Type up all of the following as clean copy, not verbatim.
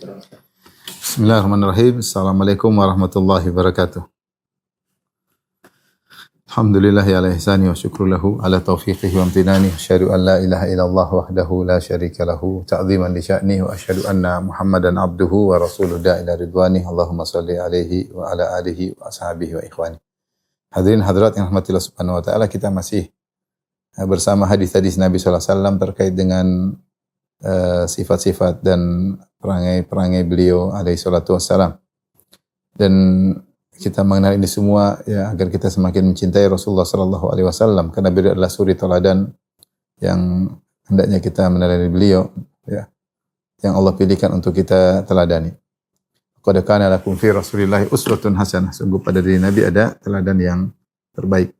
Bismillahirrahmanirrahim. Assalamualaikum warahmatullahi wabarakatuh. Alhamdulillah ala ihsani wa syukru lahu ala taufiqihi wa amtinani. Asyhadu an la ilaha illallah wahdahu la syarika lahu ta'ziman li sya'ni wa asyhadu anna Muhammadan abduhu wa rasuluhu ila ridwani. Allahumma shalli alaihi wa ala alihi wa ashabihi wa ikhwani. Hadirin hadirat yang rahmatillah subhanahu wa ta'ala, kita masih bersama hadis-hadis Nabi sallallahu alaihi wasallam terkait dengan sifat-sifat dan perangai-perangai beliau alaihi salatu wassalam. Dan kita mengenal ini semua ya agar kita semakin mencintai Rasulullah sallallahu alaihi wasallam, karena beliau adalah suri teladan yang hendaknya kita meneladani beliau ya, yang Allah pilihkan untuk kita teladani. Qad kana lakum fi Rasulillahi uswatun hasanah. Sungguh pada diri Nabi ada teladan yang terbaik.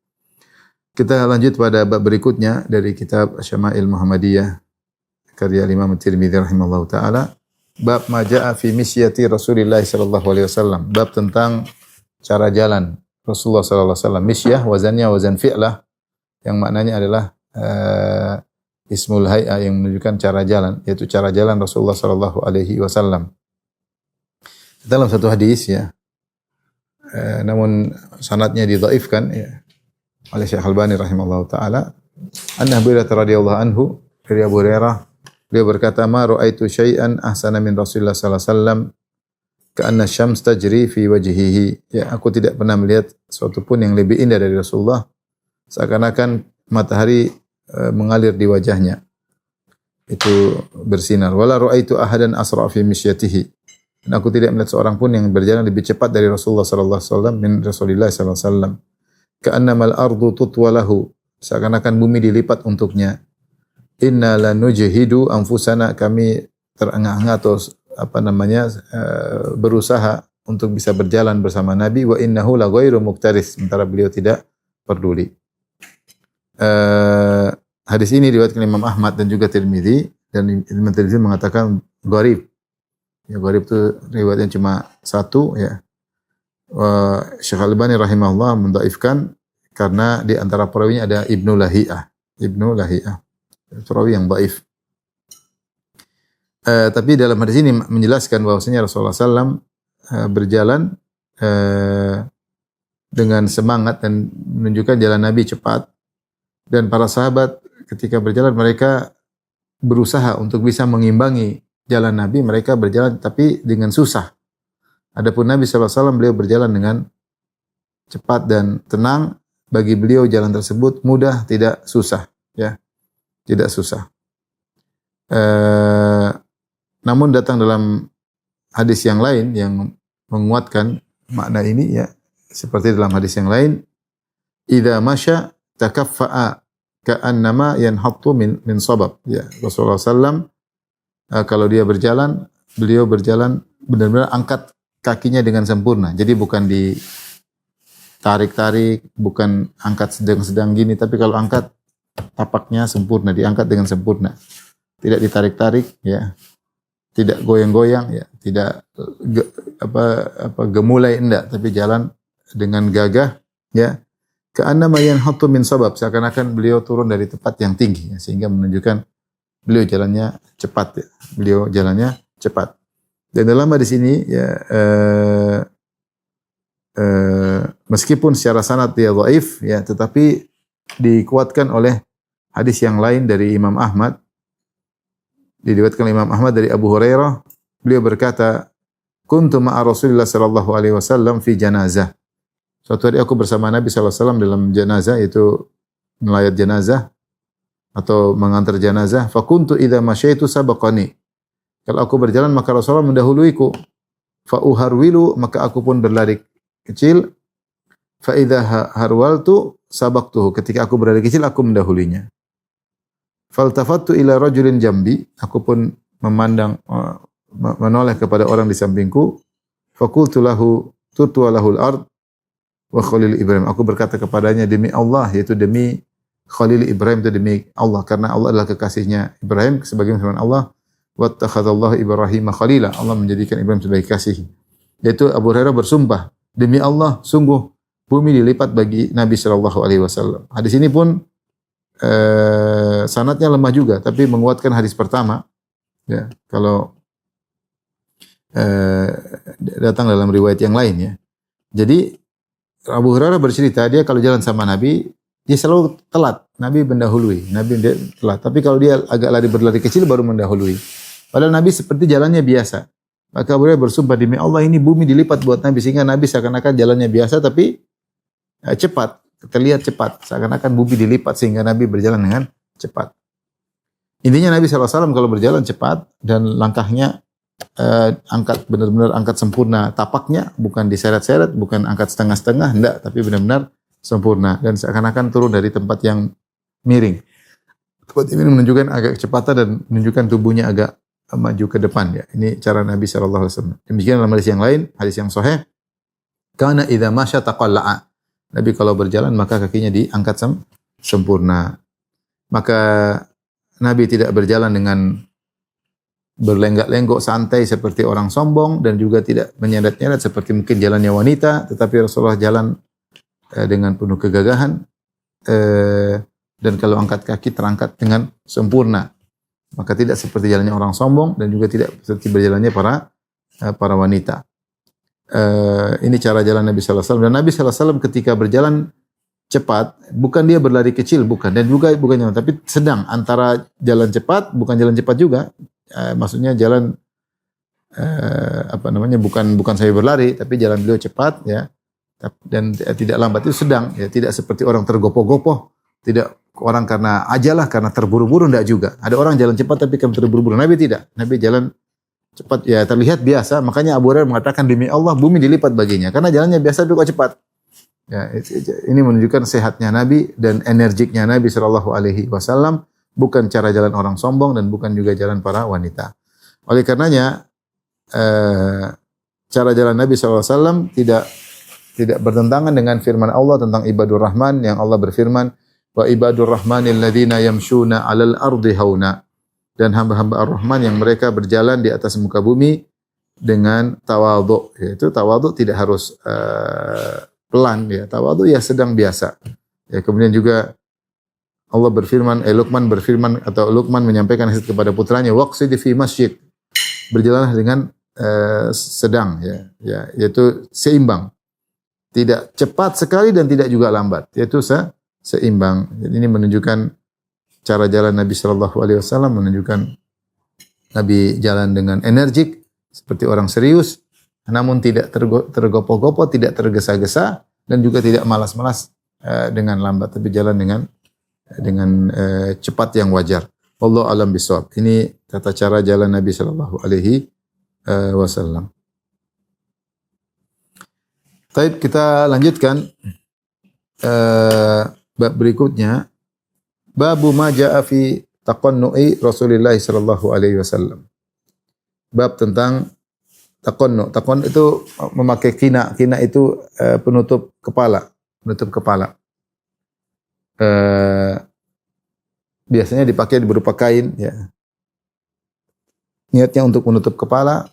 Kita lanjut pada bab berikutnya dari kitab Syama'il Muhammadiyah karya Imam Tirmidzi rahimahullahu taala. Bab ma jaa fi misyati Rasulillah sallallahu alaihi wasallam. Bab tentang cara jalan Rasulullah sallallahu alaihi wasallam. Misyah wazannya wazan fi'lah yang maknanya adalah ismul hay'a yang menunjukkan cara jalan, yaitu cara jalan Rasulullah sallallahu alaihi wasallam. Dalam satu hadis ya, namun sanadnya didhaifkan ya oleh Syekh Albani rahimahullahu taala. Anna Abu Hurairah radhiyallahu anhu, dari Abu Hurairah beliau berkata, "Ma ra'aitu syai'an ahsana min Rasulullah sallallahu alaihi wasallam ka'anna syams tajri fi wajhihi." Ya, aku tidak pernah melihat sesuatu pun yang lebih indah dari Rasulullah, seakan-akan matahari mengalir di wajahnya. Itu bersinar. Wala ra'aitu ahadan asra fi misyatihi. Dan aku tidak melihat seorang pun yang berjalan lebih cepat dari Rasulullah sallallahu alaihi wasallam min Rasulillah sallallahu alaihi wasallam. Ka'annamal ardu tutwa lahu. Seakan-akan bumi dilipat untuknya. Inna lanujhidu anfusana, kami terengah-engah atau berusaha untuk bisa berjalan bersama Nabi. Wa innahu la ghairu muktaris, sementara beliau tidak peduli. Hadis ini diriwayatkan Imam Ahmad dan juga Tirmidzi, dan Imam Tirmidzi mengatakan gharib. Ya, gharib itu riwayatnya cuma satu ya. Syekh Albani rahimahullah mendhaifkan karena di antara perawinya ada Ibnu Lahiyah. Perawi yang dhaif. Tapi dalam hadis ini menjelaskan bahwasanya Rasulullah SAW berjalan dengan semangat dan menunjukkan jalan Nabi cepat, dan para sahabat ketika berjalan mereka berusaha untuk bisa mengimbangi jalan Nabi, mereka berjalan tapi dengan susah. Adapun Nabi SAW beliau berjalan dengan cepat dan tenang. Bagi beliau jalan tersebut mudah, tidak susah ya. Tidak susah. Namun datang dalam hadis yang lain yang menguatkan makna ini ya, seperti dalam hadis yang lain, idza masya takaffa'a ka'annama yanhattu min sabab ya. Rasulullah sallam kalau dia berjalan, beliau berjalan benar-benar angkat kakinya dengan sempurna. Jadi bukan ditarik-tarik, bukan angkat sedang-sedang gini, tapi kalau angkat tapaknya sempurna, diangkat dengan sempurna. Tidak ditarik-tarik ya. Tidak goyang-goyang ya, tidak gemulai enggak, tapi jalan dengan gagah ya. Ka'annama yanhattu min sabab, seakan-akan beliau turun dari tempat yang tinggi ya, sehingga menunjukkan beliau jalannya cepat ya. Beliau jalannya cepat. Dan dalam hadis ini ya meskipun secara sanad dia dhaif ya, tetapi dikuatkan oleh hadis yang lain dari Imam Ahmad. Diriwayatkan Imam Ahmad dari Abu Hurairah, beliau berkata, "Kuntu ma'a Rasulillah sallallahu alaihi wasallam fi janazah." Suatu hari aku bersama Nabi sallallahu alaihi wasallam dalam janazah, yaitu melayat jenazah atau mengantar jenazah. Fa kuntu idza masyaitu sabaqani. Kalau aku berjalan maka Rasulullah mendahuluiku. Fa uharwilu, maka aku pun berlari kecil. Fa idza harwaltu sabaqtuhu. Ketika aku berlari kecil aku mendahulinya. Faltafattu ila rajulin jambi, aku pun memandang menoleh kepada orang di sampingku. Faqultu lahu tutwa lahul ard wa Khalil Ibrahim. Aku berkata kepadanya, demi Allah, yaitu demi Khalil Ibrahim, itu demi Allah, karena Allah adalah kekasihnya Ibrahim, sebagaimana firman Allah, wattakhadallahu Ibrahim khalila. Allah menjadikan Ibrahim sebagai kasih. Yaitu Abu Hurairah bersumpah, demi Allah, sungguh bumi dilipat bagi Nabi sallallahu alaihi wasallam. Hadis ini pun sanadnya lemah juga, tapi menguatkan hadis pertama. Ya, kalau eh, datang dalam riwayat yang lain ya. Jadi Abu Hurairah bercerita dia kalau jalan sama Nabi dia selalu telat. Nabi mendahului, Nabi dia telat. Tapi kalau dia agak berlari kecil baru mendahului. Padahal Nabi seperti jalannya biasa. Maka Abu Hurairah bersumpah demi Allah ini bumi dilipat buat Nabi sehingga Nabi seakan-akan jalannya biasa tapi cepat, terlihat cepat. Seakan-akan bumi dilipat sehingga Nabi berjalan dengan cepat. Intinya Nabi SAW kalau berjalan cepat dan langkahnya angkat benar-benar angkat sempurna tapaknya, bukan diseret-seret, bukan angkat setengah-setengah, enggak, tapi benar-benar sempurna dan seakan-akan turun dari tempat yang miring. Tempat ini menunjukkan agak kecepatan dan menunjukkan tubuhnya agak maju ke depan ya. Ini cara Nabi sallallahu alaihi wasallam. Demikian dalam hadis yang lain, hadis yang sahih, kana idza masya taqalla'a. Nabi kalau berjalan maka kakinya diangkat sempurna. Maka Nabi tidak berjalan dengan berlenggak-lenggok santai seperti orang sombong dan juga tidak menyeret-nyeret seperti mungkin jalannya wanita, tetapi Rasulullah jalan dengan penuh kegagahan dan kalau angkat kaki terangkat dengan sempurna. Maka tidak seperti jalannya orang sombong dan juga tidak seperti berjalannya para wanita. Ini cara jalan Nabi sallallahu alaihi wasallam. Dan Nabi sallallahu alaihi wasallam ketika berjalan cepat, bukan dia berlari kecil, bukan, dan juga bukan jalan, tapi sedang antara jalan cepat, bukan jalan cepat juga. Maksudnya jalan bukan saya berlari, tapi jalan beliau cepat ya, dan tidak lambat, itu sedang ya, tidak seperti orang tergopoh-gopoh, tidak orang karena ajalah, karena terburu-buru, enggak juga. Ada orang jalan cepat tapi karena terburu-buru. Nabi tidak. Nabi jalan cepat ya, terlihat biasa. Makanya Abu Hurairah mengatakan demi Allah bumi dilipat baginya karena jalannya biasa juga cepat. Ya, ini menunjukkan sehatnya Nabi dan energiknya Nabi sallallahu alaihi wasallam, bukan cara jalan orang sombong dan bukan juga jalan para wanita. Oleh karenanya cara jalan Nabi sallallahu alaihi wasallam tidak bertentangan dengan firman Allah tentang ibadur rahman yang Allah berfirman, wa ibadur rahmanil ladzina yamshuna 'alal ardi hauna, dan hamba-hamba Ar-Rahman yang mereka berjalan di atas muka bumi dengan tawadhu. Yaitu tawadhu tidak harus pelan ya, tawadhu ya sedang biasa. Ya, kemudian juga Allah berfirman, Luqman menyampaikan nasihat kepada putranya, waqsid fi masjid. Berjalanlah dengan sedang ya, yaitu seimbang. Tidak cepat sekali dan tidak juga lambat, yaitu seimbang. Jadi ini menunjukkan cara jalan Nabi sallallahu alaihi wasallam, menunjukkan Nabi jalan dengan energik seperti orang serius, namun tidak tergopoh-gopoh, tidak tergesa-gesa dan juga tidak malas-malas dengan lambat, tapi jalan dengan cepat yang wajar. Wallahu alam bisawab. Ini tata cara jalan Nabi sallallahu alaihi wasallam. Baik, kita lanjutkan bab berikutnya. Babu ma jaa fi taqannu'i Rasulullah sallallahu alaihi wasallam. Bab tentang taqannu'. Taqannu' itu memakai kina. Kina itu penutup kepala, biasanya dipakai berupa kain ya. Niatnya untuk menutup kepala,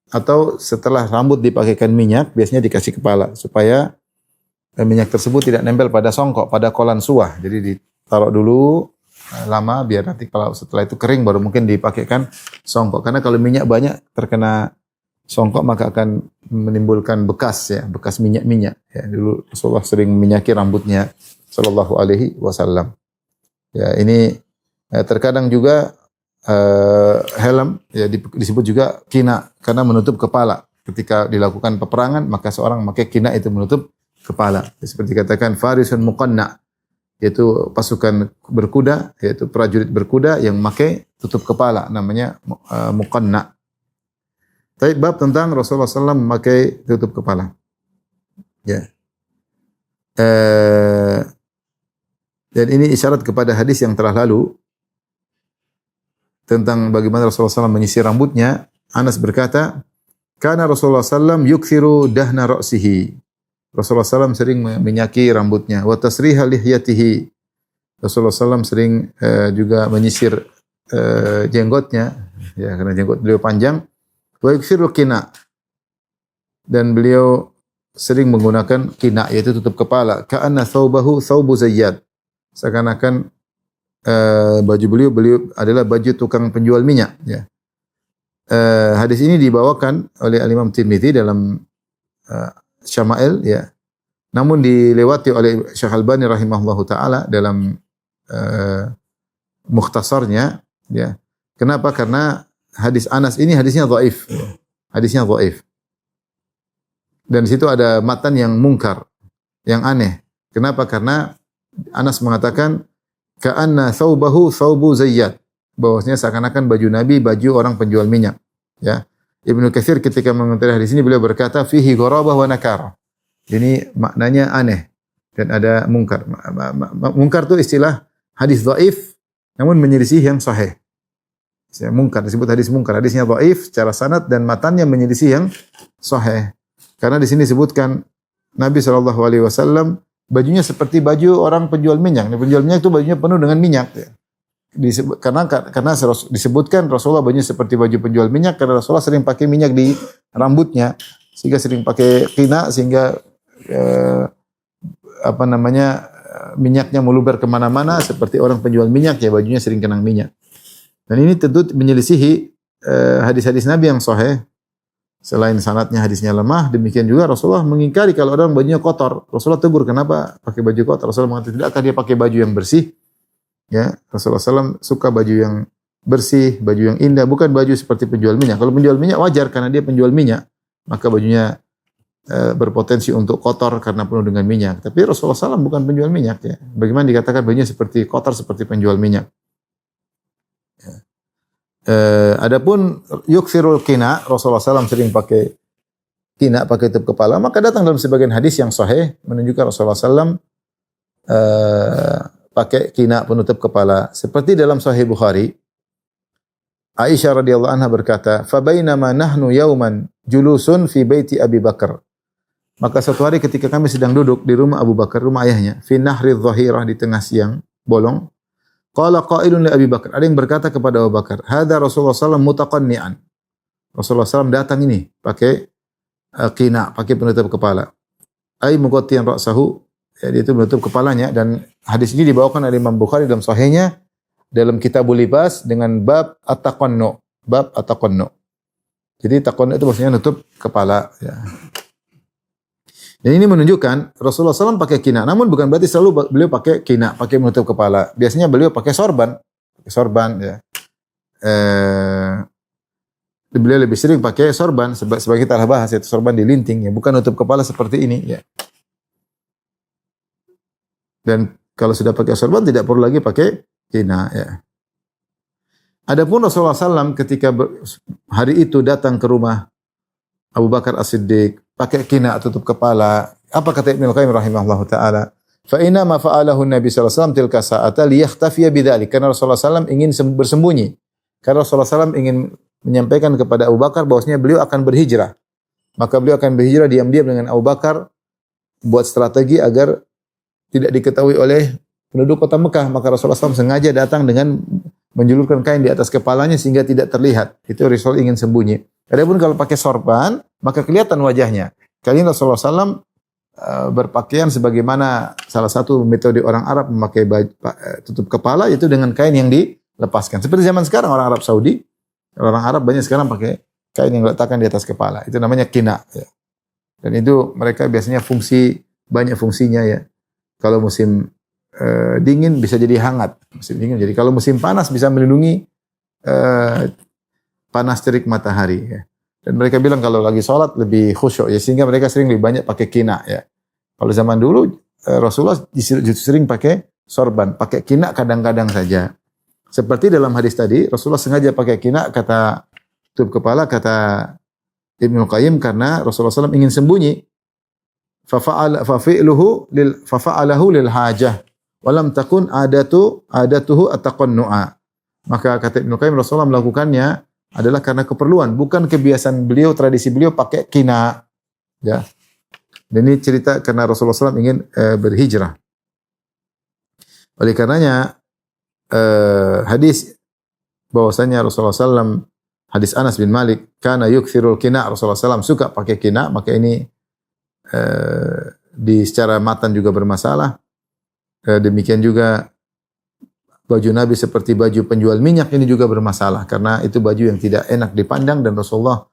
atau setelah rambut dipakaikan minyak, biasanya dikasih kepala supaya minyak tersebut tidak nempel pada songkok, pada kolan suah. Jadi ditaruh dulu lama biar nanti kalau setelah itu kering baru mungkin dipakaikan songkok. Karena kalau minyak banyak terkena songkok maka akan menimbulkan bekas ya, bekas minyak-minyak. Ya, dulu Rasulullah sering minyaki rambutnya sallallahu alaihi wasallam. Ya, ini terkadang juga helm ya disebut juga kina karena menutup kepala. Ketika dilakukan peperangan maka seorang memakai kina itu menutup kepala. Seperti katakan farisun muqanna, yaitu pasukan berkuda, yaitu prajurit berkuda yang memakai tutup kepala, namanya muqanna. Tapi bab tentang Rasulullah SAW memakai tutup kepala. Ya. Dan ini isyarat kepada hadis yang telah lalu tentang bagaimana Rasulullah SAW menyisir rambutnya. Anas berkata, karena Rasulullah SAW yukthiru dahna ra'sihi. Rasulullah SAW sering minyaki rambutnya. Wa tasriha lihyatihi. Rasulullah SAW sering juga menyisir jenggotnya, ya, karena jenggot beliau panjang. Wa yukthiru kina. Dan beliau sering menggunakan kina, yaitu tutup kepala. Ka'anna thawbahu thawbu zayyad. Seakan-akan baju beliau adalah baju tukang penjual minyak ya. Hadis ini dibawakan oleh Al-Imam Tirmidzi dalam Syama'il ya. Namun dilewati oleh Syekh Albani rahimahullahu taala dalam mukhtasarnya ya. Kenapa? Karena hadis Anas ini hadisnya dhaif. Ya. Hadisnya dhaif. Dan di situ ada matan yang mungkar, yang aneh. Kenapa? Karena Anas mengatakan ka'anna thawbahu thawbu Zayyad. Bahwasanya seakan-akan baju Nabi baju orang penjual minyak. Ya. Ibnu Katsir ketika mengomentari hadis ini beliau berkata fihi gharabah wa nakar. Ini maknanya aneh dan ada mungkar. Mungkar itu istilah hadis dhaif namun menyelisih yang sahih. Mungkar disebut hadis mungkar. Hadisnya dhaif secara sanad dan matannya menyelisih yang sahih. Karena di sini disebutkan Nabi SAW bajunya seperti baju orang penjual minyak. Penjual minyak itu bajunya penuh dengan minyak. Ya. Karena disebutkan Rasulullah bajunya seperti baju penjual minyak karena Rasulullah sering pakai minyak di rambutnya sehingga sering pakai qina sehingga minyaknya meluber kemana-mana seperti orang penjual minyak ya bajunya sering kenang minyak. Dan ini tentu menyelisihi hadis-hadis Nabi yang sahih. Selain sanadnya hadisnya lemah, demikian juga Rasulullah mengingkari kalau orang bajunya kotor. Rasulullah tegur kenapa pakai baju kotor. Rasulullah mengatakan tidakkah dia pakai baju yang bersih? Ya, Rasulullah SAW suka baju yang bersih, baju yang indah, bukan baju seperti penjual minyak. Kalau penjual minyak wajar karena dia penjual minyak, maka bajunya berpotensi untuk kotor karena penuh dengan minyak. Tapi Rasulullah SAW bukan penjual minyak. Ya. Bagaimana dikatakan bajunya seperti kotor seperti penjual minyak? Ya. Adapun yukthirul qina, Rasulullah SAW sering pakai qina, pakai tutup kepala. Maka datang dalam sebagian hadis yang sahih menunjukkan Rasulullah SAW pakai qina penutup kepala. Seperti dalam Sahih Bukhari, Aisyah radhiyallahu anha berkata, "Fa bainama nahnu yauman julusun fi baiti Abi Bakar." Maka suatu hari ketika kami sedang duduk di rumah Abu Bakar, rumah ayahnya, fi nahri dhahirah di tengah siang bolong, qala qailun li Abi Bakar, ada yang berkata kepada Abu Bakar, "Hadza Rasulullah sallallahu mutaqanni'an." Rasulullah SAW datang ini pakai qina, pakai penutup kepala. Ai mughatiyan ra'sahu, ya, dia itu menutup kepalanya dan hadis ini dibawakan oleh Imam Bukhari dalam sahihnya dalam Kitabul Libas dengan bab at-taqannu, bab at-taqannu. Jadi taqannu itu maksudnya nutup kepala ya. Dan ini menunjukkan Rasulullah SAW pakai qina, namun bukan berarti selalu beliau pakai qina, pakai menutup kepala. Biasanya beliau pakai sorban ya. Beliau lebih sering pakai sorban sebagai kita bahas itu sorban dilinting ya, bukan nutup kepala seperti ini ya. Dan kalau sudah pakai sorban tidak perlu lagi pakai qina ya. Adapun Rasulullah SAW ketika hari itu datang ke rumah Abu Bakar As-Siddiq pakai qina tutup kepala, apa kata Ibnu Qayyim rahimahullahu taala? Fa inna ma fa'alahu Nabi sallallahu alaihi wasallam tilka sa'ata liyakhtafiya bidzalik. Karena Rasulullah SAW ingin bersembunyi. Karena Rasulullah SAW ingin menyampaikan kepada Abu Bakar bahwasanya beliau akan berhijrah. Maka beliau akan berhijrah diam-diam dengan Abu Bakar buat strategi agar tidak diketahui oleh penduduk kota Mekah. Maka Rasulullah SAW sengaja datang dengan menjulurkan kain di atas kepalanya sehingga tidak terlihat. Itu Rasul ingin sembunyi. Adapun kalau pakai sorban, maka kelihatan wajahnya. Kali ini Rasulullah SAW berpakaian sebagaimana salah satu metode orang Arab memakai tutup kepala, itu dengan kain yang dilepaskan. Seperti zaman sekarang orang Arab Saudi, orang Arab banyak sekarang pakai kain yang diletakkan di atas kepala. Itu namanya qina. Ya. Dan itu mereka biasanya banyak fungsinya ya. Kalau musim dingin bisa jadi hangat, musim dingin. Jadi kalau musim panas bisa melindungi panas terik matahari. Ya. Dan mereka bilang kalau lagi sholat lebih khusyuk ya, sehingga mereka sering lebih banyak pakai qina ya. Kalau zaman dulu Rasulullah justru sering pakai sorban, pakai qina kadang-kadang saja. Seperti dalam hadis tadi, Rasulullah sengaja pakai qina kata tutup kepala kata Ibnu Qayyim karena Rasulullah SAW ingin sembunyi. Fafa'alahu lil hajah walam takun adatuhu at-taqannu'a. Maka kata Ibnu Qayyim Rasulullah melakukannya adalah karena keperluan, bukan kebiasaan beliau, tradisi beliau pakai qina. Ya. Dan ini cerita karena Rasulullah SAW ingin berhijrah. Oleh karenanya hadis bahwasanya Rasulullah SAW, hadis Anas bin Malik, kana yukthirul qina, Rasulullah SAW suka pakai qina, maka ini di secara matan juga bermasalah. Demikian juga baju Nabi seperti baju penjual minyak, ini juga bermasalah karena itu baju yang tidak enak dipandang dan Rasulullah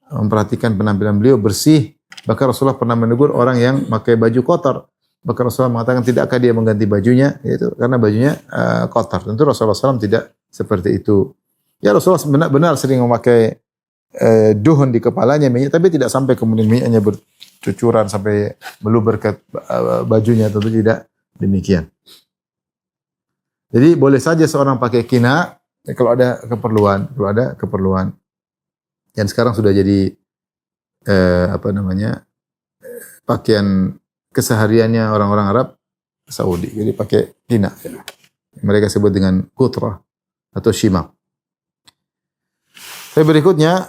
memperhatikan penampilan beliau bersih. Bahkan Rasulullah pernah menegur orang yang pakai baju kotor. Bahkan Rasulullah mengatakan tidakkah dia mengganti bajunya, yaitu karena bajunya kotor. Tentu Rasulullah SAW tidak seperti itu. Ya Rasulullah benar-benar sering memakai duhun di kepalanya minyak, tapi tidak sampai kemudian minyaknya bercucuran sampai meluber ke bajunya, tentu tidak demikian. Jadi boleh saja seorang pakai kina kalau ada keperluan. Dan sekarang sudah jadi pakaian kesehariannya orang-orang Arab Saudi. Jadi pakai kina. Mereka sebut dengan kutrah atau shimak. Tapi berikutnya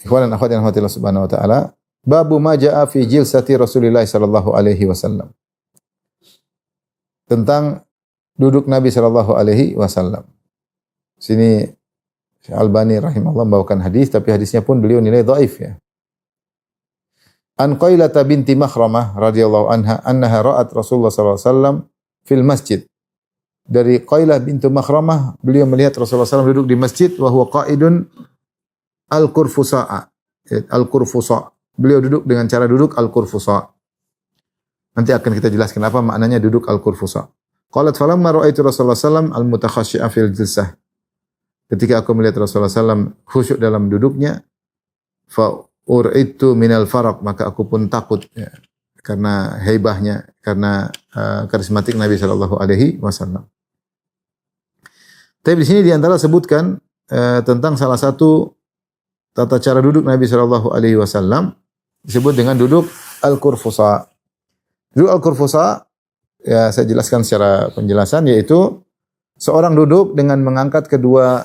ikhwan dan akhwat yang dirahmati Allah Subhanahu wa taala, babu ma jaa fi jilsati Rasulillah sallallahu alaihi wasallam. Tentang duduk Nabi sallallahu alaihi wasallam. Sini Syekh Albani rahimahullah membawakan hadis, tapi hadisnya pun beliau nilai dhaif ya. An Qailah binti Makhramah radhiyallahu anha annaha ra'at Rasulullah sallallahu alaihi wasallam fil masjid. Dari Qailah binti Makhramah, beliau melihat Rasulullah SAW duduk di masjid wa huwa qa'idun al-kurfusa'a. Al-kurfusa. Beliau duduk dengan cara duduk al-kurfusa. Nanti akan kita jelaskan apa maknanya duduk al-kurfusa. Qalat falamma ra'aitu Rasulullah SAW al-mutakhashshi'a fil jilsah. Ketika aku melihat Rasulullah SAW khusyuk dalam duduknya, fa ur'idtu minal faraq, maka aku pun takut ya, karena heibahnya, karena karismatik Nabi sallallahu alaihi wasallam. Tapi di sini di antara sebutkan tentang salah satu tata cara duduk Nabi sallallahu alaihi wasallam disebut dengan duduk al-kurfusa. Duduk al-kurfusa ya saya jelaskan secara penjelasan, yaitu seorang duduk dengan mengangkat kedua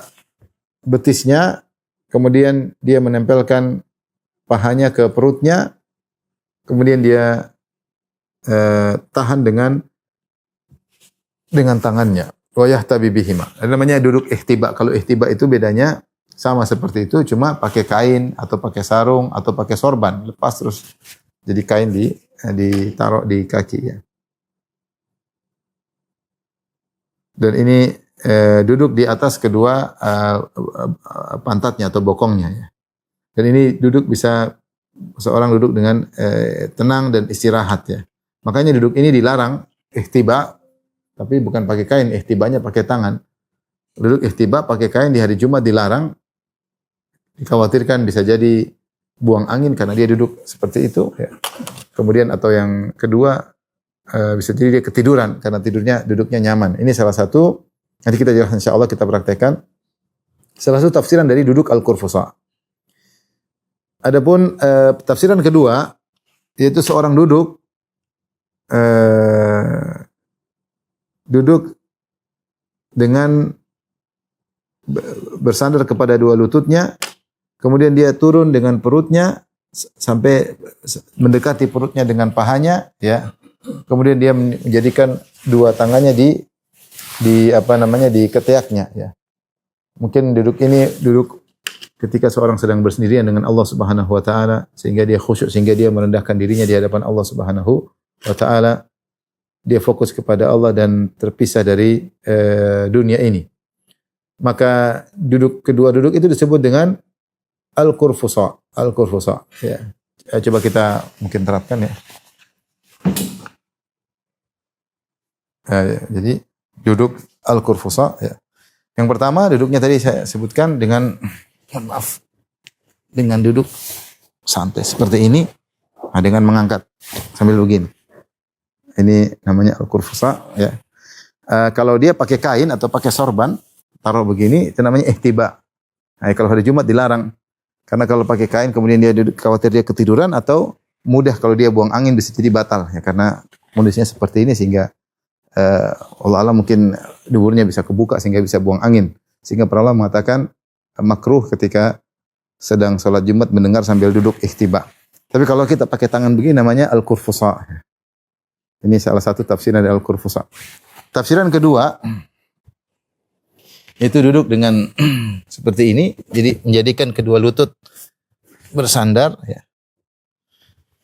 betisnya, kemudian dia menempelkan pahanya ke perutnya, kemudian dia tahan dengan tangannya. Wa yahtabi bihima. Namanya duduk ihtiba. Kalau ihtiba itu bedanya sama seperti itu, cuma pakai kain atau pakai sarung atau pakai sorban, lepas terus jadi kain ditaruh di kaki ya. Dan ini duduk di atas kedua pantatnya atau bokongnya ya. Dan ini duduk bisa seorang duduk dengan tenang dan istirahat ya. Makanya duduk ini dilarang ihtiba, tapi bukan pakai kain, ihtibanya pakai tangan. Duduk ihtiba pakai kain di hari Jumat dilarang. Dikhawatirkan bisa jadi buang angin karena dia duduk seperti itu ya. Kemudian atau yang kedua bisa jadi dia ketiduran karena duduknya nyaman. Ini salah satu, nanti kita jelaskan insyaallah, kita praktekkan. Salah satu tafsiran dari duduk al-kurfusa. Adapun tafsiran kedua, yaitu seorang duduk dengan bersandar kepada dua lututnya, kemudian dia turun dengan perutnya sampai mendekati perutnya dengan pahanya, ya. Kemudian dia menjadikan dua tangannya di ketiaknya, ya. Mungkin duduk ketika seorang sedang bersendirian dengan Allah Subhanahu wa taala, sehingga dia khusyuk, sehingga dia merendahkan dirinya di hadapan Allah Subhanahu wa taala. Dia fokus kepada Allah dan terpisah dari dunia ini. Maka kedua duduk itu disebut dengan al-kurfusa. Al-kurfusa. Ya. Coba kita mungkin terapkan ya. Jadi duduk al-kurfusa. Ya. Yang pertama duduknya tadi saya sebutkan dengan duduk santai seperti ini, dengan mengangkat sambil begini. Ini namanya al-kurfusa ya. Kalau dia pakai kain atau pakai sorban, taruh begini, itu namanya ihtiba. Kalau hari Jumat dilarang. Karena kalau pakai kain kemudian dia duduk, khawatir dia ketiduran atau mudah kalau dia buang angin bisa jadi batal ya, karena kondisinya seperti ini sehingga Allah Allah mungkin duburnya bisa kebuka sehingga bisa buang angin. Sehingga para ulama mengatakan makruh ketika sedang sholat Jumat mendengar sambil duduk ihtiba. Tapi kalau kita pakai tangan begini namanya al-kurfusa. Ini salah satu tafsiran dari al-kurfusa. Tafsiran kedua, itu duduk dengan seperti ini, jadi menjadikan kedua lutut bersandar, ya.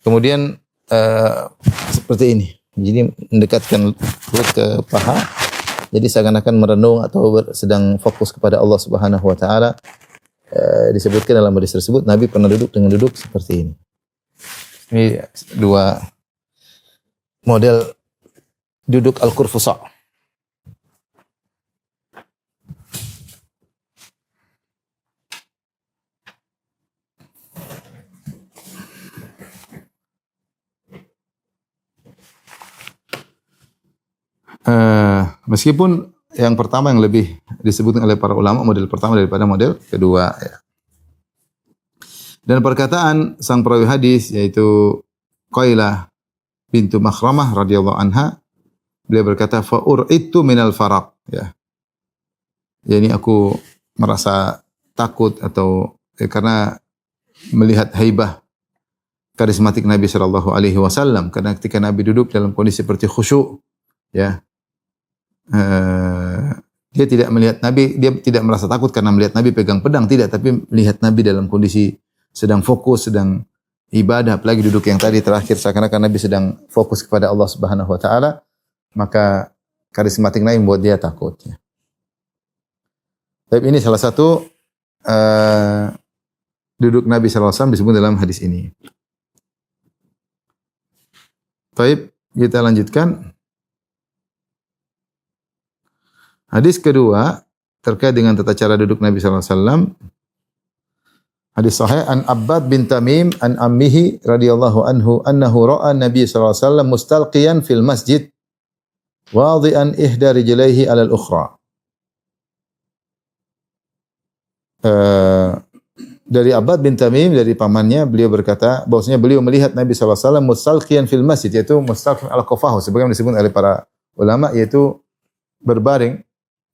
Kemudian seperti ini, Jadi mendekatkan perut ke paha. Jadi seakan-akan merenung atau sedang fokus kepada Allah Subhanahu wa taala. Disebutkan dalam hadis tersebut Nabi pernah duduk dengan duduk seperti ini. Ini dua model duduk al-qurfusa. Meskipun yang pertama yang lebih disebutkan oleh para ulama model pertama daripada model kedua ya. Dan perkataan sang perawi hadis yaitu Qailah bintu Makhramah radhiyallahu anha, beliau berkata fa ur'idtu minal faraq ya. Yani aku merasa takut atau karena melihat haibah karismatik Nabi sallallahu alaihi wasallam, karena ketika Nabi duduk dalam kondisi seperti khusyuk ya. Dia tidak melihat Nabi, dia tidak merasa takut karena melihat Nabi pegang pedang, tidak, tapi melihat Nabi dalam kondisi sedang fokus, sedang ibadah, apalagi duduk yang tadi terakhir seakan-akan Nabi sedang fokus kepada Allah Subhanahu wa taala, maka karismatik Nabi membuat dia takut ya. Tapi ini salah satu duduk Nabi sallallahu alaihi wasallam disebut dalam hadis ini. Baik, kita lanjutkan. Hadis kedua terkait dengan tata cara duduk Nabi sallallahu alaihi wasallam. Hadis sahih an Abbad bin Tamim an ammihi radhiyallahu anhu annahu ra'a Nabi sallallahu alaihi wasallam mustalqiyan fil masjid wadi'an ihda rijlaihi 'ala al-ukhra. Dari Abbad bin Tamim dari pamannya beliau berkata bahwasanya beliau melihat Nabi sallallahu alaihi wasallam mustalqiyan fil masjid, yaitu mustalqiyan al-qafahu sebagaimana disebut oleh para ulama, yaitu berbaring,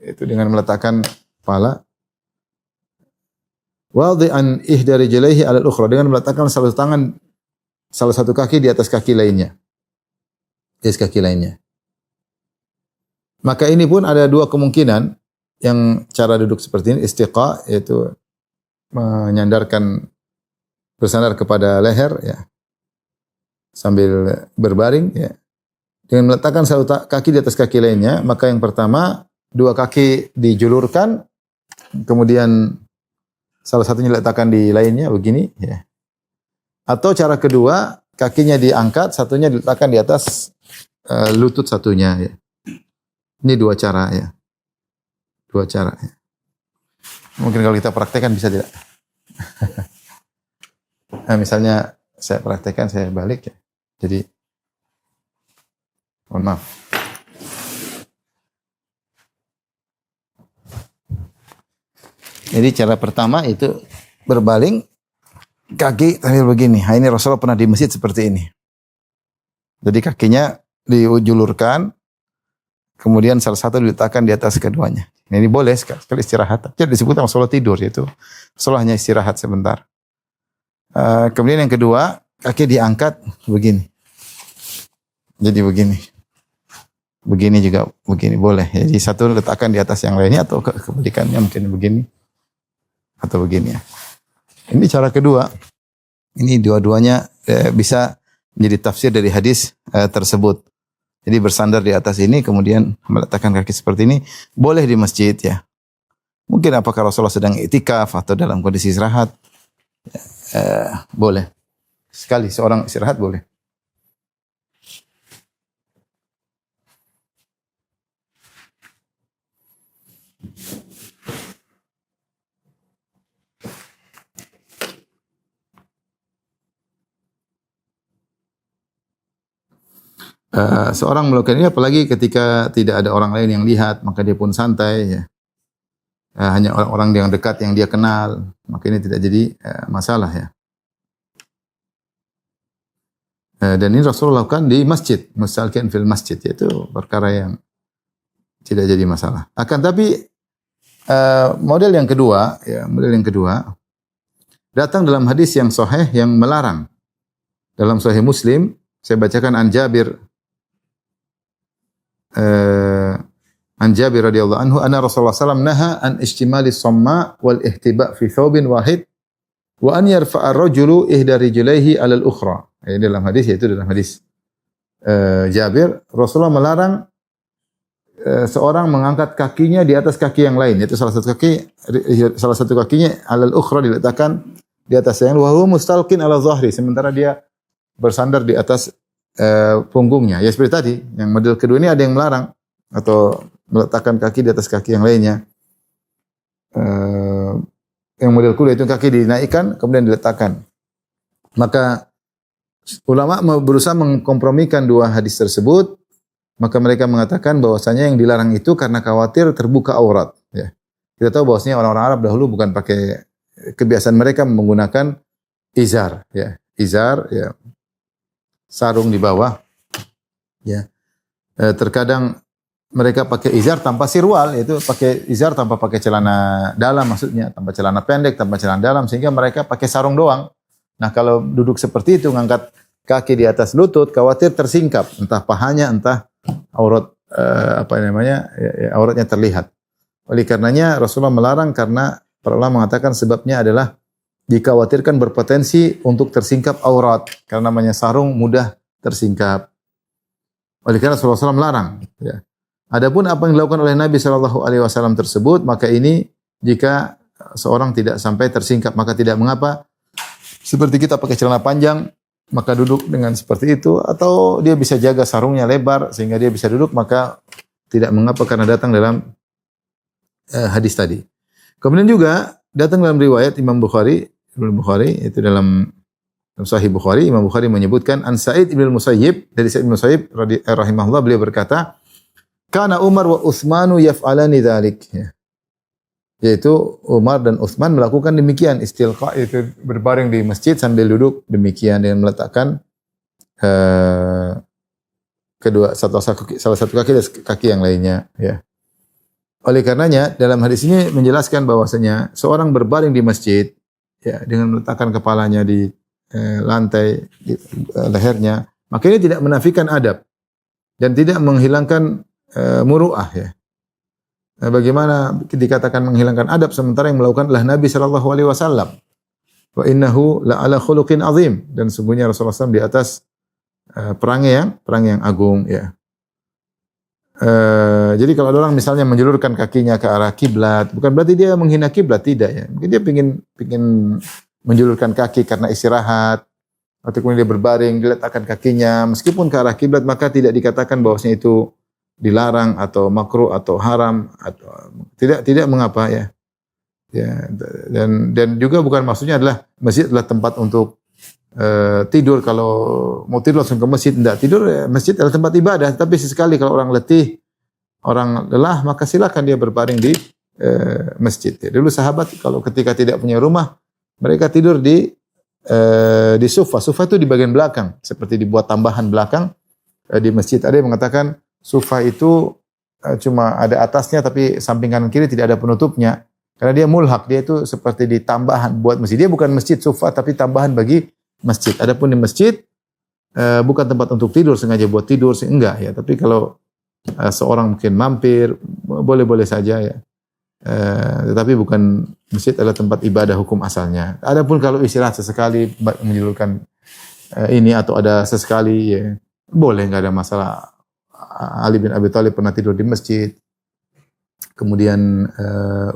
itu dengan meletakkan kepala, wadi'an ihda rijlaihi 'ala al-ukhra, dengan meletakkan salah satu kaki di atas kaki lainnya. Di atas kaki lainnya. Maka ini pun ada dua kemungkinan yang cara duduk seperti ini, istiqa, yaitu menyandarkan bersandar kepada leher ya. Sambil berbaring ya. Dengan meletakkan satu kaki di atas kaki lainnya, maka yang pertama dua kaki dijulurkan, kemudian salah satunya diletakkan di lainnya begini ya. Atau cara kedua, kakinya diangkat, satunya diletakkan di atas lutut satunya ya. Ini dua cara ya. Dua cara ya. Mungkin kalau kita praktekkan bisa tidak? Nah, misalnya saya praktekkan, saya balik ya. Jadi mohon maaf. Jadi cara pertama itu berbaling, kaki sambil begini. Nah, ini Rasulullah pernah di masjid seperti ini. Jadi kakinya dijulurkan, kemudian salah satu diletakkan di atas keduanya. Ini boleh sekali istirahat. Jadi disebut Rasulullah tidur, yaitu Rasulullah hanya istirahat sebentar. Kemudian yang kedua, kaki diangkat begini. Jadi begini. Begini juga begini boleh. Jadi satu letakkan di atas yang lainnya atau kebalikannya mungkin begini. Atau begini ya. Ini cara kedua. Ini dua-duanya bisa menjadi tafsir dari hadis tersebut. Jadi bersandar di atas ini kemudian meletakkan kaki seperti ini boleh di masjid ya. Mungkin apakah Rasulullah sedang iktikaf atau dalam kondisi istirahat. Boleh. Sekali seorang istirahat boleh. Seorang melakukan ini apalagi ketika tidak ada orang lain yang lihat, maka dia pun santai ya. Hanya orang-orang yang dekat yang dia kenal, maka ini tidak jadi masalah ya. Dan ini Rasulullah lakukan di masjid, mustalqiyan fil masjid, yaitu perkara yang tidak jadi masalah. Akan tapi model yang kedua datang dalam hadis yang sahih yang melarang. Dalam Sahih Muslim, saya bacakan an Jabir radhiyallahu anhu anna Rasulullah sallallahu naha an istimali samma wal ihtiba fi thawbin wahid wa an yarfa'a ar-rajulu ihda rijlaihi 'ala al-ukhra. Ini dalam hadis, yaitu dalam hadis Jabir, Rasulullah melarang seorang mengangkat kakinya di atas kaki yang lain. Itu salah satu kakinya alal ukhra diletakkan di atas yang wa huwa mustalqin ala zahri, sementara dia bersandar di atas punggungnya. Ya seperti tadi, yang model kedua ini ada yang melarang atau meletakkan kaki di atas kaki yang lainnya. Yang model kedua itu kaki dinaikkan kemudian diletakkan. Maka ulama berusaha mengkompromikan dua hadis tersebut. Maka mereka mengatakan bahwasanya yang dilarang itu karena khawatir terbuka aurat. Ya. Kita tahu bahwasanya orang-orang Arab dahulu bukan pakai, kebiasaan mereka menggunakan izar, ya, izar, ya, sarung di bawah. Ya. Terkadang mereka pakai izar tanpa sirwal, yaitu pakai izar tanpa pakai celana dalam, maksudnya tanpa celana pendek, tanpa celana dalam, sehingga mereka pakai sarung doang. Nah kalau duduk seperti itu, ngangkat kaki di atas lutut, khawatir tersingkap, entah pahanya, entah aurat auratnya terlihat. Oleh karenanya Rasulullah melarang karena para ulama mengatakan sebabnya adalah dikhawatirkan berpotensi untuk tersingkap aurat karena namanya sarung mudah tersingkap. Oleh karena Rasulullah SAW melarang. Ya. Adapun apa yang dilakukan oleh Nabi SAW tersebut, maka ini jika seorang tidak sampai tersingkap maka tidak mengapa. Seperti kita pakai celana panjang, maka duduk dengan seperti itu, atau dia bisa jaga sarungnya lebar sehingga dia bisa duduk, maka tidak mengapa karena datang dalam hadis tadi. Kemudian juga datang dalam riwayat Imam Bukhari itu dalam Sahih Bukhari, Imam Bukhari menyebutkan an Sa'id bin Musayyib, dari Sa'id bin Musayyib rahimahullah, beliau berkata, "Kana Umar wa Utsmanu yaf'alani dzalik." Ya. Yaitu Umar dan Utsman melakukan demikian, istilqa, itu berbaring di masjid sambil duduk demikian dengan meletakkan salah satu kaki dan kaki yang lainnya, ya. Oleh karenanya dalam hadis ini menjelaskan bahwasanya seorang berbaring di masjid, ya, dengan meletakkan kepalanya di lantai, di lehernya, maka ini tidak menafikan adab dan tidak menghilangkan muru'ah, ya. Bagaimana dikatakan menghilangkan adab sementara yang melakukan adalah Nabi sallallahu alaihi wasallam. Wa innahu la ala khuluqin azim, dan sungguhnya Rasulullah SAW di atas perangai yang agung, ya. Jadi kalau ada orang misalnya menjulurkan kakinya ke arah kiblat, bukan berarti dia menghina kiblat, tidak, ya. Mungkin dia pingin menjulurkan kaki karena istirahat, atau kemudian dia berbaring, diletakkan kakinya meskipun ke arah kiblat, maka tidak dikatakan bahwasanya itu dilarang atau makruh atau haram, atau tidak mengapa, ya. Ya, dan juga bukan maksudnya adalah masjid adalah tempat untuk tidur. Kalau mau tidur langsung ke masjid, tidak. Tidur, ya, masjid adalah tempat ibadah, tapi sesekali kalau orang letih, orang lelah, maka silakan dia berbaring di masjid. Ya, dulu sahabat kalau ketika tidak punya rumah, mereka tidur di sufa. Sufa itu di bagian belakang, seperti dibuat tambahan belakang di masjid. Ada yang mengatakan sufa itu cuma ada atasnya, tapi samping kanan kiri tidak ada penutupnya. Karena dia mulhak, dia itu seperti di tambahan buat masjid. Dia bukan masjid sufa, tapi tambahan bagi masjid. Adapun di masjid bukan tempat untuk tidur, sengaja buat tidur sih enggak, ya. Tapi kalau seorang mungkin mampir, boleh-boleh saja, ya. Tetapi bukan, masjid adalah tempat ibadah hukum asalnya. Adapun kalau istirahat sesekali menjulurkan ini atau ada sesekali, ya, boleh, enggak ada masalah. Ali bin Abi Thalib pernah tidur di masjid. Kemudian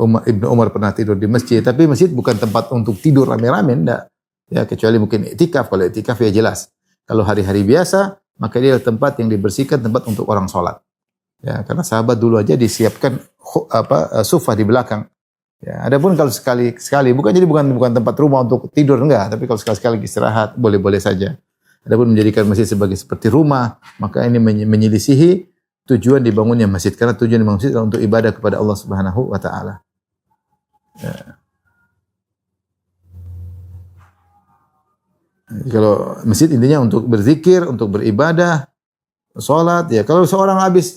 Ibnu Umar pernah tidur di masjid. Tapi masjid bukan tempat untuk tidur rame-rame, enggak. Ya, kecuali mungkin iktikaf. Kalau iktikaf ya jelas. Kalau hari-hari biasa, maka dia adalah tempat yang dibersihkan, tempat untuk orang sholat. Ya, karena sahabat dulu aja disiapkan sufa di belakang. Ya, adapun kalau sekali-sekali, bukan tempat rumah untuk tidur, enggak. Tapi kalau sekali-sekali istirahat, boleh-boleh saja. Adapun menjadikan masjid seperti rumah, maka ini menyelisihi tujuan dibangunnya masjid. Karena tujuan dibangun masjid adalah untuk ibadah kepada Allah Subhanahu wa taala. Ya. Kalau masjid intinya untuk berzikir, untuk beribadah, sholat, ya. Kalau seorang habis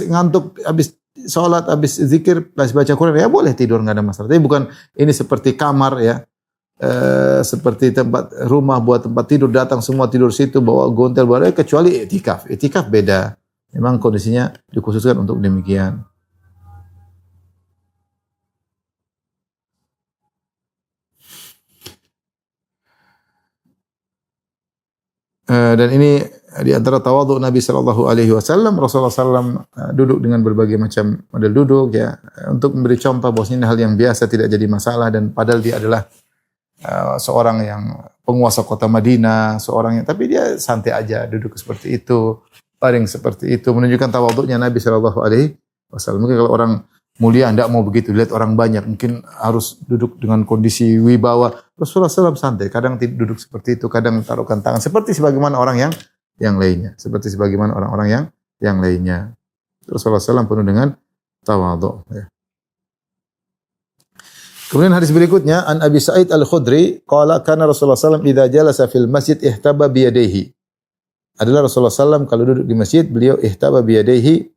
ngantuk, habis sholat, habis zikir, habis baca Quran, ya boleh tidur, nggak ada masalah. Tapi bukan ini seperti kamar, ya. Seperti tempat rumah buat tempat tidur, datang semua tidur situ, bawa gontel, kecuali iktikaf. Iktikaf beda. Memang kondisinya dikhususkan untuk demikian. Dan ini di antara tawadhu Nabi sallallahu alaihi wasallam, Rasulullah sallam duduk dengan berbagai macam model duduk ya, untuk memberi contoh bahwasanya hal yang biasa tidak jadi masalah, dan padahal dia adalah seorang yang penguasa kota Madinah, seorang yang tapi dia santai aja duduk seperti itu, baring seperti itu, menunjukkan tawadhunya Nabi sallallahu alaihi wasallam. Mungkin kalau orang mulia tidak mau begitu, lihat orang banyak mungkin harus duduk dengan kondisi wibawa. Rasulullah SAW santai, kadang duduk seperti itu, kadang taruhkan tangan seperti sebagaimana orang yang lainnya, seperti sebagaimana orang-orang yang lainnya. Rasulullah SAW penuh dengan tawadhu. Ya. Kemudian hadis berikutnya, an Abi Sa'id Al-Khudri qala kana Rasulullah SAW idza jalasa fil masjid ihtaba bi yadayhi. Adalah Rasulullah SAW kalau duduk di masjid beliau ihtaba bi yadayhi.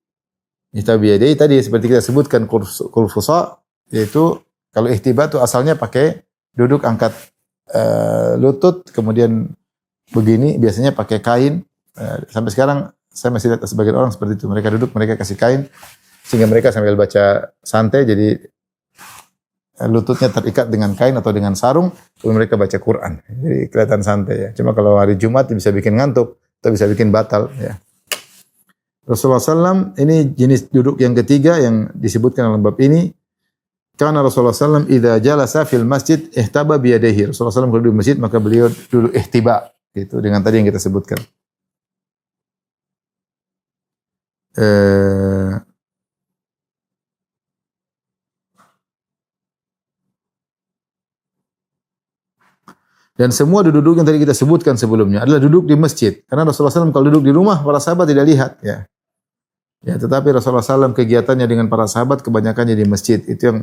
Ihtiba bi yadayhi tadi seperti kita sebutkan kulfusa, yaitu kalau ihtiba itu asalnya pakai duduk angkat lutut kemudian begini, biasanya pakai kain. Sampai sekarang saya masih lihat sebagian orang seperti itu, mereka duduk mereka kasih kain sehingga mereka sambil baca santai, jadi lututnya terikat dengan kain atau dengan sarung, kemudian mereka baca Quran. Jadi kelihatan santai ya. Cuma kalau hari Jumat bisa bikin ngantuk atau bisa bikin batal ya. Rasulullah SAW ini jenis duduk yang ketiga yang disebutkan dalam bab ini. Karena Rasulullah SAW idza jalasa fil masjid ihtaba bi yadayhi. Rasulullah SAW kalau duduk di masjid maka beliau duduk ihtiba, gitu dengan tadi yang kita sebutkan. Dan semua duduk yang tadi kita sebutkan sebelumnya adalah duduk di masjid. Karena Rasulullah SAW kalau duduk di rumah para sahabat tidak lihat ya. Ya, tetapi Rasulullah SAW kegiatannya dengan para sahabat kebanyakannya di masjid. Itu yang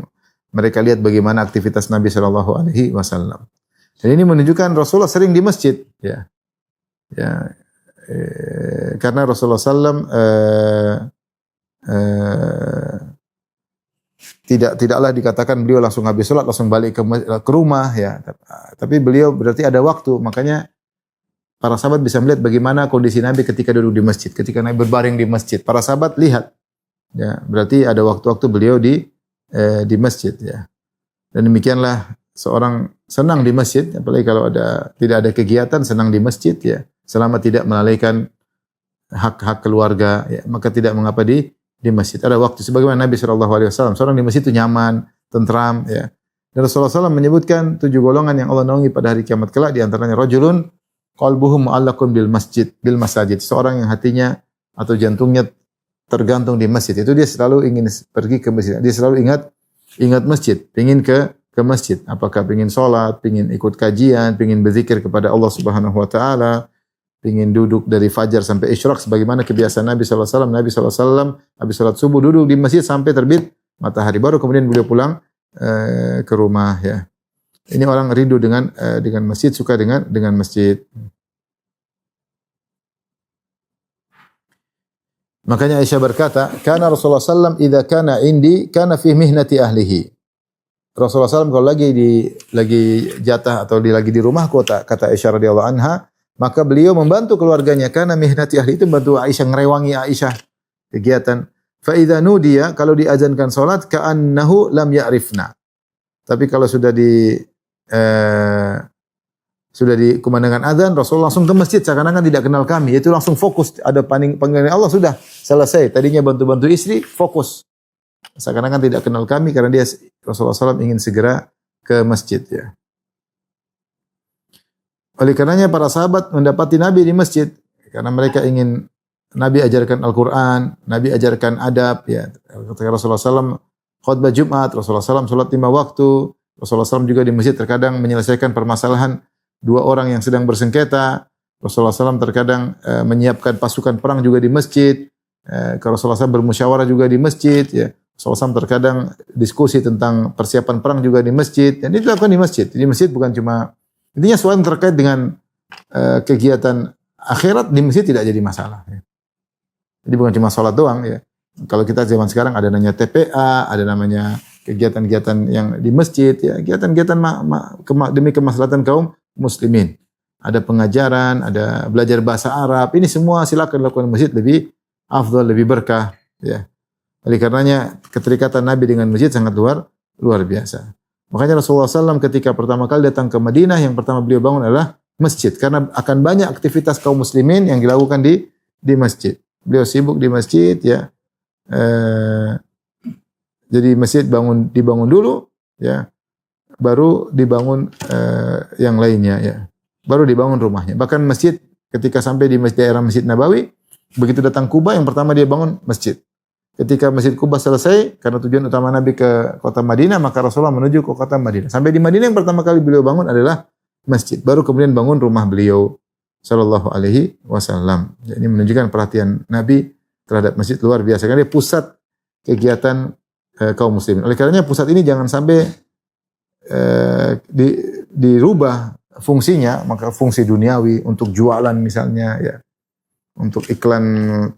mereka lihat bagaimana aktivitas Nabi Shallallahu Alaihi Wasallam. Dan ini menunjukkan Rasulullah sering di masjid. Ya, ya, karena Rasulullah SAW tidaklah dikatakan beliau langsung habis sholat langsung balik ke rumah ya. Tapi beliau berarti ada waktu, makanya para sahabat bisa melihat bagaimana kondisi Nabi ketika duduk di masjid, ketika Nabi berbaring di masjid. Para sahabat lihat, ya berarti ada waktu-waktu beliau di masjid, ya. Dan demikianlah seorang senang di masjid, apalagi kalau tidak ada kegiatan, senang di masjid, ya. Selama tidak melalaikan hak-hak keluarga, ya, maka tidak mengapa di masjid. Ada waktu sebagaimana Nabi SAW, seorang di masjid itu nyaman, tentram, ya. Dan Rasulullah SAW menyebutkan 7 golongan yang Allah naungi pada hari kiamat kelak, di antaranya rajulun qalbuhu mu'allaqun bil masajid. Seorang yang hatinya atau jantungnya tergantung di masjid. Itu dia selalu ingin pergi ke masjid. Dia selalu ingat masjid, ingin ke masjid. Apakah ingin sholat, ingin ikut kajian, ingin berzikir kepada Allah Subhanahu wa taala, ingin duduk dari fajar sampai isyraq sebagaimana kebiasaan Nabi sallallahu alaihi wasallam. Nabi sallallahu alaihi wasallam habis salat subuh duduk di masjid sampai terbit matahari, baru kemudian beliau pulang ke rumah, ya. Ini orang rindu dengan masjid, suka dengan masjid. Makanya Aisyah berkata, "Kana Rasulullah sallam idza kana indi kana fi mihnati ahlihi." Rasulullah sallam kalau lagi jatah atau lagi di rumah kota, kata Aisyah radhiyallahu anha, maka beliau membantu keluarganya. Karena mihnati ahli itu bantu Aisyah, ngerewangi Aisyah kegiatan. Fa idza nudiya, kalau diazankan salat ka'annahu lam ya'rifna. Tapi kalau sudah dikumandangkan azan, Rasul langsung ke masjid seakan-akan tidak kenal kami. Itu langsung fokus, ada panggilan Allah, sudah selesai. Tadinya bantu-bantu istri, fokus. Seakan-akan tidak kenal kami karena dia Rasulullah SAW ingin segera ke masjid, ya. Oleh karenanya para sahabat mendapati Nabi di masjid karena mereka ingin Nabi ajarkan Al-Qur'an, Nabi ajarkan adab, ya. Ketika Rasulullah SAW khutbah Jumat, Rasulullah SAW salat 5 waktu, Rasulullah SAW juga di masjid terkadang menyelesaikan permasalahan 2 orang yang sedang bersengketa. Rasulullah SAW terkadang menyiapkan pasukan perang juga di masjid. Rasulullah SAW bermusyawarah juga di masjid, ya. Rasulullah SAW terkadang diskusi tentang persiapan perang juga di masjid. Dan itu dilakukan di masjid. Di masjid bukan cuma, intinya soal terkait dengan kegiatan akhirat di masjid tidak jadi masalah, ya. Jadi bukan cuma sholat doang, ya. Kalau kita zaman sekarang ada namanya TPA, ada namanya kegiatan-kegiatan yang di masjid, ya, kegiatan-kegiatan demi kemaslahatan kaum muslimin. Ada pengajaran, ada belajar bahasa Arab. Ini semua silakan dilakukan di masjid, lebih afdal, lebih berkah, ya. Oleh karenanya keterikatan Nabi dengan masjid sangat luar biasa. Makanya Rasulullah SAW ketika pertama kali datang ke Madinah, yang pertama beliau bangun adalah masjid karena akan banyak aktivitas kaum muslimin yang dilakukan di masjid. Beliau sibuk di masjid ya. Jadi masjid dibangun dulu ya. Baru dibangun yang lainnya ya. Baru dibangun rumahnya. Bahkan masjid ketika sampai di daerah Masjid Nabawi, begitu datang Kuba yang pertama dia bangun masjid. Ketika Masjid Kuba selesai, karena tujuan utama Nabi ke kota Madinah, maka Rasulullah menuju ke kota Madinah. Sampai di Madinah yang pertama kali beliau bangun adalah masjid. Baru kemudian bangun rumah beliau sallallahu alaihi wasallam. Ini menunjukkan perhatian Nabi terhadap masjid luar biasa. Karena dia pusat kegiatan kaum muslimin. Oleh karenanya pusat ini jangan sampai dirubah fungsinya, maka fungsi duniawi untuk jualan misalnya ya. Untuk iklan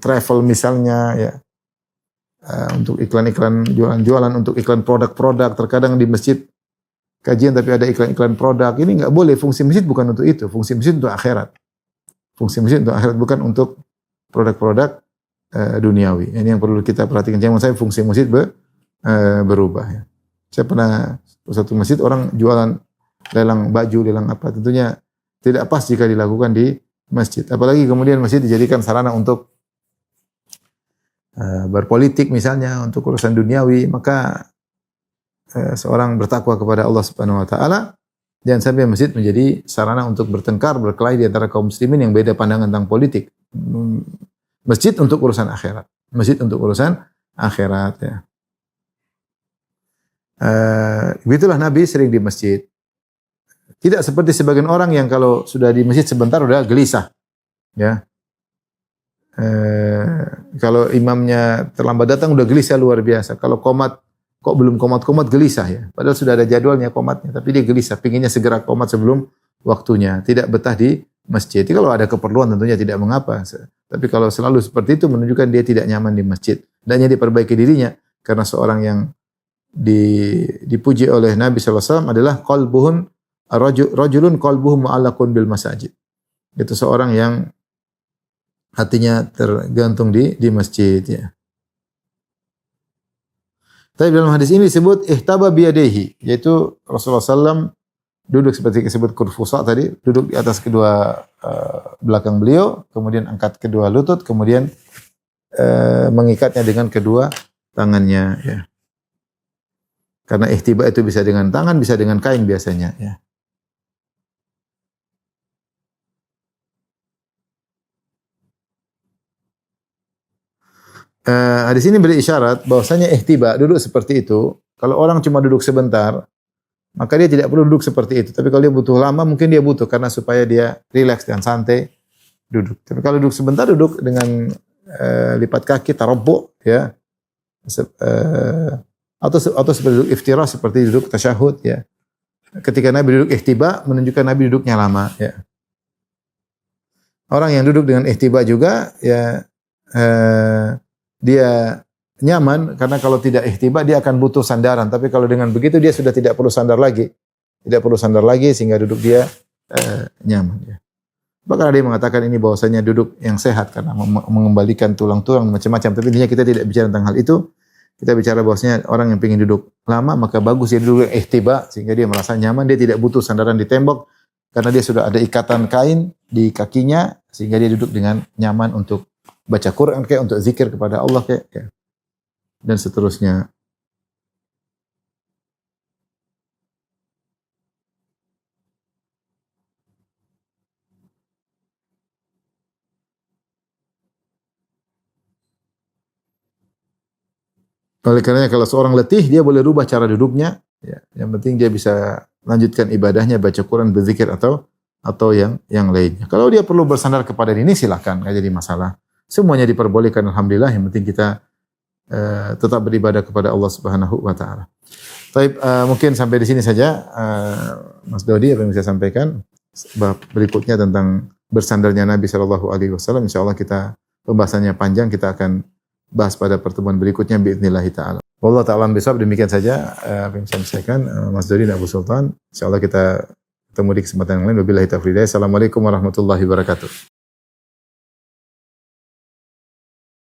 travel misalnya ya. Untuk iklan-iklan jualan-jualan, untuk iklan produk-produk. Terkadang di masjid kajian tapi ada iklan-iklan produk. Ini enggak boleh. Fungsi masjid bukan untuk itu. Fungsi masjid untuk akhirat. Fungsi masjid untuk akhirat, bukan untuk produk-produk duniawi. Ini yang perlu kita perhatikan. Jangan sampai fungsi masjid berubah. Ya. Saya pernah satu masjid orang jualan lelang baju, lelang apa. Tentunya tidak pas jika dilakukan di masjid. Apalagi kemudian masjid dijadikan sarana untuk berpolitik misalnya, untuk urusan duniawi, maka seorang bertakwa kepada Allah Subhanahu wa taala, jangan sampai masjid menjadi sarana untuk bertengkar, berkelahi di antara kaum muslimin yang beda pandangan tentang politik. Masjid untuk urusan akhirat. Masjid untuk urusan akhirat ya. Begitulah Nabi sering di masjid. Tidak seperti sebagian orang yang kalau sudah di masjid sebentar udah gelisah. Ya. Kalau imamnya terlambat datang udah gelisah luar biasa. Kalau komat kok belum komat gelisah ya. Padahal sudah ada jadwalnya komatnya, tapi dia gelisah, pinginnya segera komat sebelum waktunya. Tidak betah di masjid. Jadi kalau ada keperluan tentunya tidak mengapa. Tapi kalau selalu seperti itu menunjukkan dia tidak nyaman di masjid. Dan yang diperbaiki dirinya karena seorang yang dipuji oleh Nabi sallallahu alaihi wasallam adalah rajulun qalbuhu mu'allaqun bil masajid. Itu seorang yang hatinya tergantung di masjid ya. Tapi dalam hadis ini disebut ihtaba biyadaihi, yaitu Rasulullah SAW duduk seperti disebut kurfusa tadi, duduk di atas kedua belakang beliau, kemudian angkat kedua lutut, kemudian mengikatnya dengan kedua tangannya ya. Karena ihtiba itu bisa dengan tangan, bisa dengan kain biasanya ya. Hadis ini beri isyarat bahwasanya ihtiba, duduk seperti itu. Kalau orang cuma duduk sebentar, maka dia tidak perlu duduk seperti itu. Tapi kalau dia butuh lama, mungkin dia butuh karena supaya dia rileks dan santai duduk. Tapi kalau duduk sebentar, duduk dengan lipat kaki, tarabbu, ya, atau seperti duduk iftirash, seperti duduk tasyahud, ya. Ketika Nabi duduk ihtiba, menunjukkan Nabi duduknya lama, ya. Orang yang duduk dengan ihtiba juga, ya. Dia nyaman karena kalau tidak ihtiba dia akan butuh sandaran, tapi kalau dengan begitu dia sudah tidak perlu sandar lagi. Tidak perlu sandar lagi sehingga duduk dia nyaman ya. Bahkan ada yang mengatakan ini bahwasanya duduk yang sehat karena mengembalikan tulang-tulang macam-macam, tapi intinya kita tidak bicara tentang hal itu. Kita bicara bahwasanya orang yang ingin duduk lama maka bagus dia duduk ihtiba sehingga dia merasa nyaman, dia tidak butuh sandaran di tembok karena dia sudah ada ikatan kain di kakinya sehingga dia duduk dengan nyaman untuk baca Quran kayak untuk zikir kepada Allah kayak ya. Dan seterusnya. Oleh karenanya kalau seorang letih dia boleh rubah cara duduknya ya. Yang penting dia bisa lanjutkan ibadahnya baca Quran, berzikir atau yang lainnya. Kalau dia perlu bersandar kepada ini silakan, enggak jadi masalah. Semuanya diperbolehkan alhamdulillah, yang penting kita tetap beribadah kepada Allah Subhanahu wa taala. Baik, mungkin sampai di sini saja Mas Dodi apa yang bisa sampaikan. Bab berikutnya tentang bersandarnya Nabi sallallahu alaihi wasallam, insyaallah kita pembahasannya panjang, kita akan bahas pada pertemuan berikutnya باذنillah taala. Wallahu taala bisawab, demikian saja apa yang saya sampaikan Mas Dodi dan Abu Sultan. Insyaallah kita ketemu di kesempatan yang lain. Wabillahi taufiq. Assalamualaikum warahmatullahi wabarakatuh.